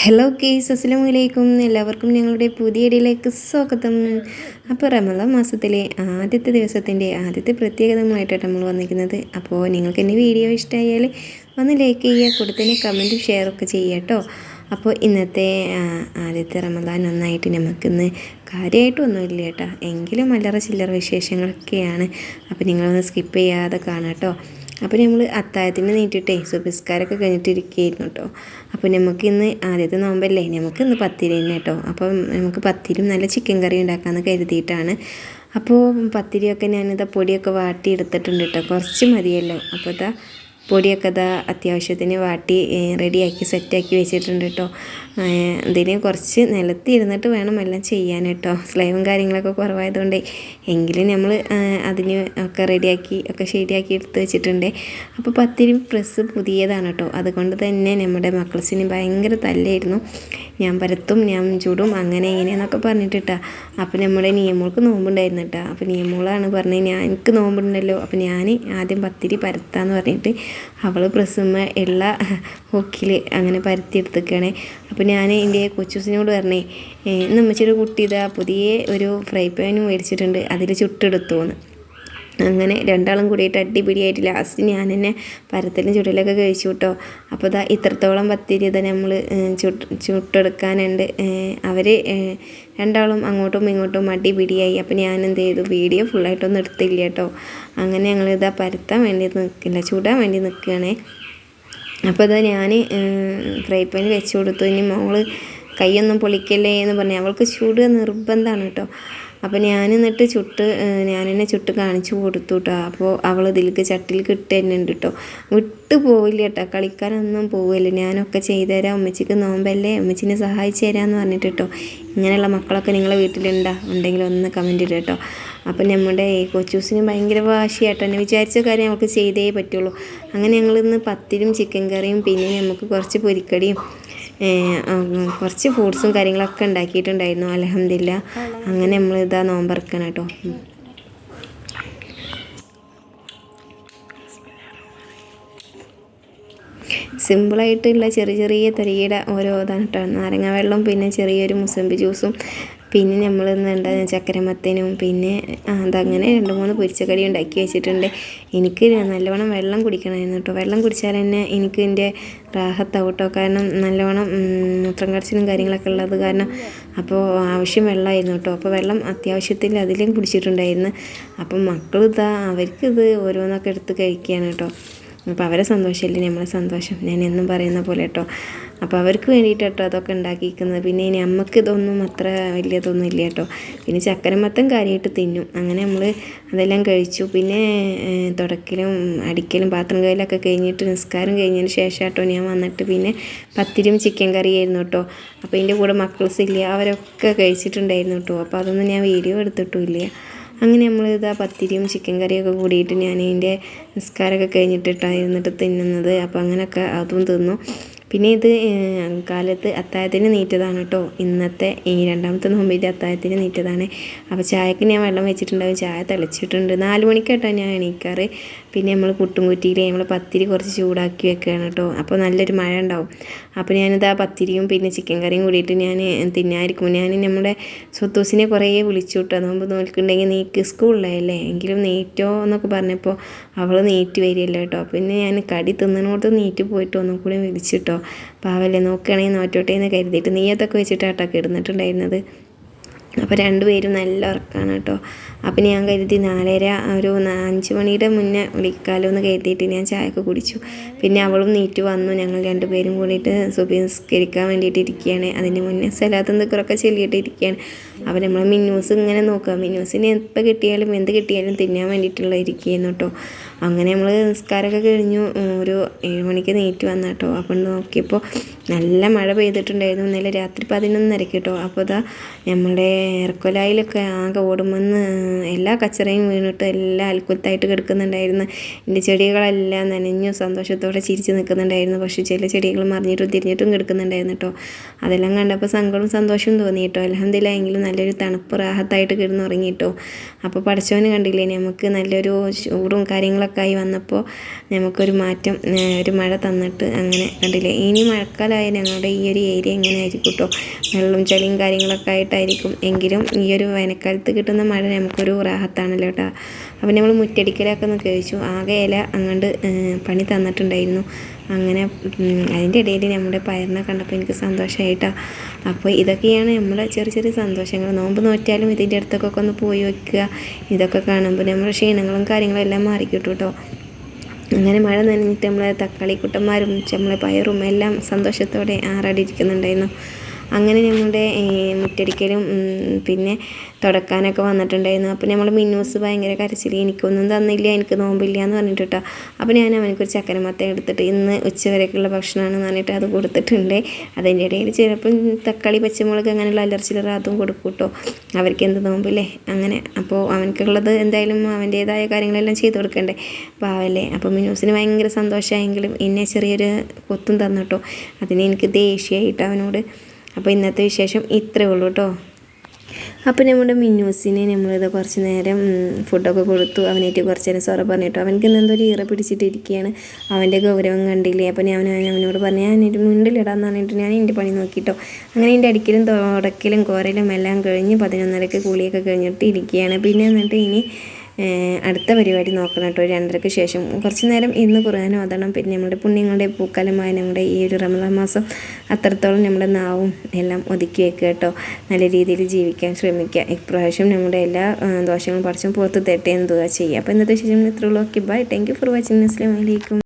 Hello case അസ്സലാമു അലൈക്കും. എല്ലാവർക്കും ഞങ്ങളുടെ പുതിയ ഇടയിലേക്ക് സ്വാഗതം. അപ്പോൾ റമദാൻ മാസത്തിലെ ആദ്യത്തെ ദിവസത്തിൻ്റെ ആദ്യത്തെ പ്രത്യേകതകളായിട്ടാണ് നമ്മൾ വന്നിരിക്കുന്നത്. അപ്പോൾ നിങ്ങൾക്ക് എൻ്റെ വീഡിയോ ഇഷ്ടമായാൽ ഒന്ന് ലൈക്ക് ചെയ്യുക, കൂടെ തന്നെ കമൻറ്റും ഷെയറൊക്കെ ചെയ്യുക കേട്ടോ. അപ്പോൾ ഇന്നത്തെ ആദ്യത്തെ റമദാൻ ഒന്നായിട്ട് നമുക്കിന്ന് കാര്യമായിട്ടൊന്നുമില്ല കേട്ടോ, എങ്കിലും അല്ലറ ചില്ലറ വിശേഷങ്ങളൊക്കെയാണ്. അപ്പോൾ നിങ്ങളൊന്ന് സ്കിപ്പ് ചെയ്യാതെ കാണാം കേട്ടോ. അപ്പോൾ നമ്മൾ അത്താഴത്തിന് നീട്ടിട്ടേ സുബിസ്കാരമൊക്കെ കഴിഞ്ഞിട്ടിരിക്കുകയായിരുന്നു കേട്ടോ. അപ്പോൾ നമുക്ക് ഇന്ന് ആദ്യത്തെ നോമ്പല്ലേ, നമുക്ക് ഇന്ന് പത്തിരി തന്നെ കേട്ടോ. അപ്പോൾ നമുക്ക് പത്തിരിയും നല്ല ചിക്കൻ കറി ഉണ്ടാക്കാമെന്ന് കരുതിയിട്ടാണ്. അപ്പോൾ പത്തിരിയൊക്കെ ഞാനിതാ പൊടിയൊക്കെ വാട്ടി എടുത്തിട്ടുണ്ട് കേട്ടോ, കുറച്ച് മതിയല്ലോ. അപ്പോൾ ഇതാ പൊടിയൊക്കെ ഇതാ അത്യാവശ്യത്തിന് വാട്ടി റെഡിയാക്കി സെറ്റാക്കി വെച്ചിട്ടുണ്ട് കേട്ടോ. ഇതിന് കുറച്ച് നിലത്ത് ഇരുന്നിട്ട് വേണം എല്ലാം ചെയ്യാൻ കേട്ടോ, സ്ലൈവും കാര്യങ്ങളൊക്കെ കുറവായതുകൊണ്ട്. എങ്കിലും നമ്മൾ അതിന് ഒക്കെ റെഡിയാക്കി ഒക്കെ ശരിയാക്കി എടുത്ത് വെച്ചിട്ടുണ്ട്. അപ്പോൾ പത്തിരി പ്രസ് പുതിയതാണ് കേട്ടോ, അതുകൊണ്ട് തന്നെ നമ്മുടെ മക്കൾസിന് ഭയങ്കര തല്ലായിരുന്നു. ഞാൻ പരത്തും ഞാൻ ചൂടും അങ്ങനെ ഇങ്ങനെയെന്നൊക്കെ പറഞ്ഞിട്ടാ. അപ്പോൾ നമ്മുടെ നിയമോൾക്ക് നോമ്പുണ്ടായിരുന്നു കേട്ടോ. അപ്പോൾ നിയമോളാണ് പറഞ്ഞത് എനിക്ക് നോമ്പുണ്ടല്ലോ, അപ്പോൾ ഞാൻ ആദ്യം പത്തിരി പരത്താന്ന് പറഞ്ഞിട്ട് അവൾ പ്രസ്സുമ്മ ഉള്ള ഹൊക്കിൽ അങ്ങനെ പരത്തി എടുത്തേക്കാണ്. അപ്പോൾ ഞാൻ എൻ്റെ കൊച്ചൂസിനോട് പറഞ്ഞേ, നമ്മച്ചൊരു കുട്ടി ഇതാ പുതിയ ഒരു ഫ്രൈ പാനും മേടിച്ചിട്ടുണ്ട്, അതിൽ ചുട്ടെടുത്തോന്ന്. അങ്ങനെ രണ്ടാളും കൂടിയിട്ട് അടിപിടിയായിട്ട് ലാസ്റ്റ് ഞാൻ തന്നെ പരത്തലും ചുടലൊക്കെ കഴിച്ചു കേട്ടോ. അപ്പോൾ ഇതാ ഇത്രത്തോളം പത്തിരി ഇതാ നമ്മൾ ചുട്ടെടുക്കാനുണ്ട്. അവർ രണ്ടാളും അങ്ങോട്ടും ഇങ്ങോട്ടും അടിപിടിയായി. അപ്പോൾ ഞാൻ എന്ത് ചെയ്തു, വീഡിയോ ഫുള്ളായിട്ടൊന്നും എടുത്തില്ല കേട്ടോ. അങ്ങനെ ഞങ്ങളിതാ പരത്താൻ വേണ്ടി നിൽക്കില്ല, ചൂടാൻ വേണ്ടി നിൽക്കുകയാണേ. അപ്പോൾ ഇതാ ഞാൻ ഫ്രൈ പാനിൽ വെച്ച് കൊടുത്തു. ഇനി മോള് കൈയൊന്നും പൊളിക്കല്ലേ എന്ന് പറഞ്ഞ് അവൾക്ക് ചൂട് നിർബന്ധമാണ് കേട്ടോ. അപ്പോൾ ഞാൻ എന്നിട്ട് ഞാൻ തന്നെ ചുട്ട് കാണിച്ചു കൊടുത്തു കേട്ടോ. അപ്പോൾ അവൾ ഇതിലേക്ക് ചട്ടിയിലേക്ക് ഇട്ട് തന്നെ ഉണ്ട് കേട്ടോ, വിട്ട് പോവില്ല കേട്ടോ, കളിക്കാനൊന്നും പോവില്ല. ഞാനൊക്കെ ചെയ്തു തരാം, ഉമ്മച്ചിക്ക് നോമ്പല്ലേ, ഉമ്മച്ചിനെ സഹായിച്ചു തരാമെന്ന് പറഞ്ഞിട്ട് കേട്ടോ. ഇങ്ങനെയുള്ള മക്കളൊക്കെ നിങ്ങളെ ഉണ്ടെങ്കിൽ ഒന്ന് കമൻറ്റ് ഇടുക കേട്ടോ. അപ്പം നമ്മുടെ കൊച്ചൂസിന് ഭയങ്കര വാശിയാട്ടോ, എന്നെ വിചാരിച്ച കാര്യം അവൾക്ക് ചെയ്തേ പറ്റുള്ളൂ. അങ്ങനെ ഞങ്ങളിന്ന് പത്തിരിയും ചിക്കൻ കറിയും പിന്നെ നമുക്ക് കുറച്ച് പൊരിക്കടിയും കുറച്ച് ഫ്രൂട്ട്സും കാര്യങ്ങളൊക്കെ ഉണ്ടാക്കിയിട്ടുണ്ടായിരുന്നു. അൽഹംദുലില്ലാ. അങ്ങനെ നമ്മളിതാ നോമ്പറക്കണം കേട്ടോ. സിമ്പിളായിട്ടുള്ള ചെറിയ തരിയുടെ ഓരോ ഇതാണ് കേട്ടോ. നാരങ്ങ വെള്ളം, പിന്നെ ചെറിയൊരു മുസമ്പി ജ്യൂസും, പിന്നെ നമ്മൾ എന്താ ചക്കരമത്തനും, പിന്നെ അതങ്ങനെ 2-3 പൊരിച്ചക്കടി ഉണ്ടാക്കി വെച്ചിട്ടുണ്ട്. എനിക്ക് നല്ലവണ്ണം വെള്ളം കുടിക്കണമായിരുന്നു കേട്ടോ. വെള്ളം കുടിച്ചാൽ തന്നെ എനിക്ക് എൻ്റെ റാഹത്താവും കേട്ടോ, കാരണം നല്ലവണ്ണം മൂത്രം കടച്ചിലും കാര്യങ്ങളൊക്കെ ഉള്ളത് കാരണം. അപ്പോൾ ആവശ്യം വെള്ളമായിരുന്നു കേട്ടോ. അപ്പോൾ വെള്ളം അത്യാവശ്യത്തിൽ അതിലും കുടിച്ചിട്ടുണ്ടായിരുന്നു. അപ്പം മക്കളിതാ അവർക്കിത് ഓരോന്നൊക്കെ എടുത്ത് കഴിക്കുകയാണ് കേട്ടോ. അപ്പോൾ അവരെ സന്തോഷമല്ലേ നമ്മളെ സന്തോഷം, ഞാൻ എന്നും പറയുന്ന പോലെ കേട്ടോ. അപ്പോൾ അവർക്ക് വേണ്ടിയിട്ട് കേട്ടോ അതൊക്കെ ഉണ്ടാക്കിയിരിക്കുന്നത്. പിന്നെ ഇനി അമ്മക്ക് ഇതൊന്നും അത്ര വലിയതൊന്നും ഇല്ല കേട്ടോ. പിന്നെ ചക്കരമത്തം കാര്യമായിട്ട് തിന്നും. അങ്ങനെ നമ്മൾ അതെല്ലാം കഴിച്ചു. പിന്നെ തുടക്കലും അടിക്കലും പാത്രം കഴുകലൊക്കെ കഴിഞ്ഞിട്ട് നിസ്കാരം കഴിഞ്ഞതിന് ശേഷം കേട്ടോ ഞാൻ വന്നിട്ട് പിന്നെ പത്തിരിയും ചിക്കൻ കറിയായിരുന്നു കേട്ടോ. അപ്പോൾ ഇതിൻ്റെ കൂടെ മക്കൾസ് ഇല്ല, അവരൊക്കെ കഴിച്ചിട്ടുണ്ടായിരുന്നു കേട്ടോ. അപ്പോൾ അതൊന്നും ഞാൻ വീഡിയോ എടുത്തിട്ടുമില്ല. അങ്ങനെ നമ്മളിതാ പത്തിരിയും ചിക്കൻ കറിയൊക്കെ കൂടിയിട്ട് ഞാൻ ഇതിൻ്റെ നിസ്കാരമൊക്കെ കഴിഞ്ഞിട്ടിട്ടായിരുന്നിട്ട് തിന്നുന്നത്. അപ്പോൾ അങ്ങനെയൊക്കെ അതും തിന്നു. പിന്നെ ഇത് കാലത്ത് അത്താഴത്തിന് നീറ്റതാണ് കേട്ടോ. ഇന്നത്തെ ഈ രണ്ടാമത്തെ നോമ്പിൻ്റെ അത്താഴത്തിന് നീറ്റതാണ്. അപ്പോൾ ചായക്ക് ഞാൻ വെള്ളം വെച്ചിട്ടുണ്ടാവും, ചായ തിളച്ചിട്ടുണ്ട്. 4 മണിക്കാട്ടോ ഞാൻ എണീക്കാറ്. പിന്നെ നമ്മൾ പുട്ടും കുറ്റിയിൽ നമ്മൾ പത്തിരി കുറച്ച് ചൂടാക്കി വെക്കുകയാണ് കേട്ടോ. അപ്പോൾ നല്ലൊരു മഴ ഉണ്ടാവും. അപ്പോൾ ഞാനിതാ പത്തിരിയും പിന്നെ ചിക്കൻ കറിയും കൂടിയിട്ട് ഞാൻ തിന്നായിരിക്കും. ഞാൻ നമ്മുടെ സ്വത്തൂസിനെ കുറേ വിളിച്ചു കേട്ടോ, നോമ്പ് നോൽക്കുന്നുണ്ടെങ്കിൽ നീക്ക് സ്കൂളിലായല്ലേ, എങ്കിലും നീറ്റോ എന്നൊക്കെ പറഞ്ഞപ്പോൾ അവൾ നീറ്റ് വരികയല്ലോ കേട്ടോ. പിന്നെ ഞാൻ കടി തിന്നണോട്ട് നീറ്റ് പോയിട്ട് ഒന്നും കൂടി വിളിച്ചിട്ടോ. പാവല്ലേ, നോക്കുകയാണെങ്കിൽ നോറ്റോട്ടെ എന്ന് കരുതിയിട്ട് നെയ്യത്തൊക്കെ വെച്ചിട്ടാട്ടൊക്കെ ഇടുന്നിട്ടുണ്ടായിരുന്നത്. അപ്പോൾ 2 പേരും നല്ല ഉറക്കമാണ് കേട്ടോ. അപ്പം ഞാൻ കരുതി 4:30 ഒരു 5 മണിയുടെ മുന്നേ വിളിക്കാമല്ലോ എന്ന് കരുതിയിട്ട് ഞാൻ ചായയൊക്കെ കുടിച്ചു. പിന്നെ അവളും നീറ്റ് വന്നു. ഞങ്ങൾ 2 പേരും കൂടിയിട്ട് സുബഹി നിസ്കരിക്കാൻ വേണ്ടിയിട്ട് ഇരിക്കുകയാണ്. അതിന് മുന്നേ സലാത്തും ദിക്റൊക്കെ ചൊല്ലിയിട്ട് ഇരിക്കുകയാണ്. അപ്പോൾ നമ്മൾ മിന്നൂസ് ഇങ്ങനെ നോക്കുക, മിന്നൂസിന് എപ്പോൾ കിട്ടിയാലും എന്ത് കിട്ടിയാലും തിന്നാൻ വേണ്ടിയിട്ടുള്ള ഇരിക്കുകയായിരുന്നു കേട്ടോ. അങ്ങനെ നമ്മൾ നിസ്കാരമൊക്കെ കഴിഞ്ഞു ഒരു 7 മണിക്ക് നീറ്റ് വന്ന കേട്ടോ. അപ്പം നോക്കിയപ്പോൾ നല്ല മഴ പെയ്തിട്ടുണ്ടായിരുന്നു ഇന്നലെ രാത്രി 11:30 കേട്ടോ. അപ്പോൾ ഇതാ നമ്മുടെ ഏർക്കൊലായിലൊക്കെ ആകെ ഓടുമെന്ന് എല്ലാ കച്ചറയും വീണിട്ട് എല്ലാം അൽക്കുലത്തായിട്ട് കിടക്കുന്നുണ്ടായിരുന്നു. എൻ്റെ ചെടികളെല്ലാം നനഞ്ഞു സന്തോഷത്തോടെ ചിരിച്ച് നിൽക്കുന്നുണ്ടായിരുന്നു. പക്ഷേ ചില ചെടികൾ മറിഞ്ഞിട്ടും തിരിഞ്ഞിട്ടും കിടക്കുന്നുണ്ടായിരുന്നു കേട്ടോ. അതെല്ലാം കണ്ടപ്പോൾ സങ്കടവും സന്തോഷവും തോന്നി കേട്ടോ. അൽഹംദുലില്ലാ, എങ്കിലും നല്ലൊരു തണുപ്പ് റാഹത്തായിട്ട് കിടന്നുറങ്ങി കേട്ടോ. അപ്പോൾ പഠിച്ചവന് കണ്ടില്ലേ, നമുക്ക് നല്ലൊരു ചൂടും കാര്യങ്ങളൊക്കെ ആയി വന്നപ്പോൾ നമുക്കൊരു മാറ്റം, ഒരു മഴ തന്നിട്ട് അങ്ങനെ കണ്ടില്ലേ. ഇനി മഴക്കാലം മഴക്കാലമായ ഞങ്ങളുടെ ഈ ഒരു ഏരിയ ഇങ്ങനെ ആയിരിക്കും കേട്ടോ, വെള്ളം ചളിയും കാര്യങ്ങളൊക്കെ ആയിട്ടായിരിക്കും. എങ്കിലും ഈ ഒരു വേനൽക്കാലത്ത് കിട്ടുന്ന മഴ നമുക്കൊരു റാഹത്താണല്ലോ കേട്ടോ. അപ്പോൾ നമ്മൾ മുറ്റടിക്കലൊക്കെ ഒന്ന് കഴിച്ചു, ആകെ ഇല അങ്ങോട്ട് പണി തന്നിട്ടുണ്ടായിരുന്നു. അങ്ങനെ അതിൻ്റെ ഇടയിൽ നമ്മുടെ പയറിനെ കണ്ടപ്പോൾ എനിക്ക് സന്തോഷമായിട്ടാണ്. അപ്പോൾ ഇതൊക്കെയാണ് നമ്മളെ ചെറിയ ചെറിയ സന്തോഷങ്ങൾ. നോമ്പ് നോറ്റാലും ഇതിൻ്റെ അടുത്തൊക്കെ ഒന്ന് പോയി വയ്ക്കുക, ഇതൊക്കെ കാണുമ്പോൾ നമ്മുടെ ക്ഷീണങ്ങളും കാര്യങ്ങളും എല്ലാം മാറിക്കിട്ടും കേട്ടോ. അങ്ങനെ മഴ നനഞ്ഞിട്ട് നമ്മളെ തക്കാളി കുട്ടന്മാരും നമ്മളെ പയറും എല്ലാം സന്തോഷത്തോടെ ആറാടിയിരിക്കുന്നുണ്ടായിരുന്നു. അങ്ങനെ ഞങ്ങളുടെ മുറ്റടിക്കലും പിന്നെ തുടക്കാനൊക്കെ വന്നിട്ടുണ്ടായിരുന്നു. അപ്പോൾ നമ്മൾ മിന്നൂസ് ഭയങ്കര കരച്ചിൽ, എനിക്കൊന്നും തന്നില്ല, എനിക്ക് നോമ്പില്ല എന്ന് പറഞ്ഞിട്ട് കേട്ടോ. അപ്പോൾ ഞാൻ അവനക്കൊരു ചക്കരമത്ത എടുത്തിട്ട് ഇന്ന് ഉച്ചവരേക്കുള്ള ഭക്ഷണമാണെന്ന് പറഞ്ഞിട്ട് അത് കൊടുത്തിട്ടുണ്ട്. അതിൻ്റെ ഇടയിൽ ചിലപ്പം തക്കാളി പച്ചമുളക് അങ്ങനെയുള്ള അലർച്ചിലർ അതും കൊടുക്കും കേട്ടോ, അവർക്ക് എന്ത് നോമ്പില്ലേ അങ്ങനെ. അപ്പോൾ അവനക്കുള്ളത് എന്തായാലും അവൻ്റേതായ കാര്യങ്ങളെല്ലാം ചെയ്ത് കൊടുക്കണ്ടേ, പാവല്ലേ. അപ്പോൾ മിന്നൂസിന് ഭയങ്കര സന്തോഷമായെങ്കിലും എന്നെ ചെറിയൊരു കൊത്തും തന്നു കേട്ടോ. അതിന് എനിക്ക് ദേഷ്യമായിട്ട് അവനോട്. അപ്പോൾ ഇന്നത്തെ വിശേഷം ഇത്രയേ ഉള്ളൂ കേട്ടോ. അപ്പോൾ നമ്മുടെ മിന്നൂസിനെ നമ്മളിത് കുറച്ച് നേരം ഫുഡൊക്കെ കൊടുത്തു, അവനായിട്ട് കുറച്ച് നേരം സൊറ പറഞ്ഞിട്ടു. അവനക്ക് എന്തോ ഒരു ഈറ പിടിച്ചിട്ടിരിക്കുകയാണ്, അവൻ്റെ ഗൗരവം കണ്ടില്ലേ. അപ്പോൾ അവനോട് പറഞ്ഞു ഞാനൊരു മുണ്ടിലിടാന്ന് പറഞ്ഞിട്ട് ഞാൻ എൻ്റെ പണി നോക്കിയിട്ടോ. അങ്ങനെ എൻ്റെ അടിക്കലും തുടക്കലും കോരലും എല്ലാം കഴിഞ്ഞ് 11:30 കുളിയൊക്കെ കഴിഞ്ഞിട്ട് ഇരിക്കുകയാണ്. പിന്നെ എന്നിട്ട് ഇനി അടുത്ത പരിപാടി നോക്കണം കേട്ടോ. 2:30 ശേഷം കുറച്ച് നേരം ഇന്ന് ഖുർആൻ ഓതണം. പിന്നെ നമ്മുടെ പുണ്യങ്ങളുടെ പൂക്കാലമായ നമ്മുടെ ഈ ഒരു റമദാൻ മാസം അത്രത്തോളം നമ്മുടെ നാവും എല്ലാം ഒതുക്കി വെക്കുക കേട്ടോ. നല്ല രീതിയിൽ ജീവിക്കാൻ ശ്രമിക്കുക. ഇപ്രാവശ്യം നമ്മുടെ എല്ലാ ദോഷങ്ങളും പറിച്ചും പുറത്ത് തട്ടേന്ന് ദുആ ചെയ്യുക. അപ്പോൾ ഇന്നത്തെ ശേഷം ഇത്രയുള്ളൂ. Okay bye, thank you for watching. അസ്സലാമു അലൈക്കും.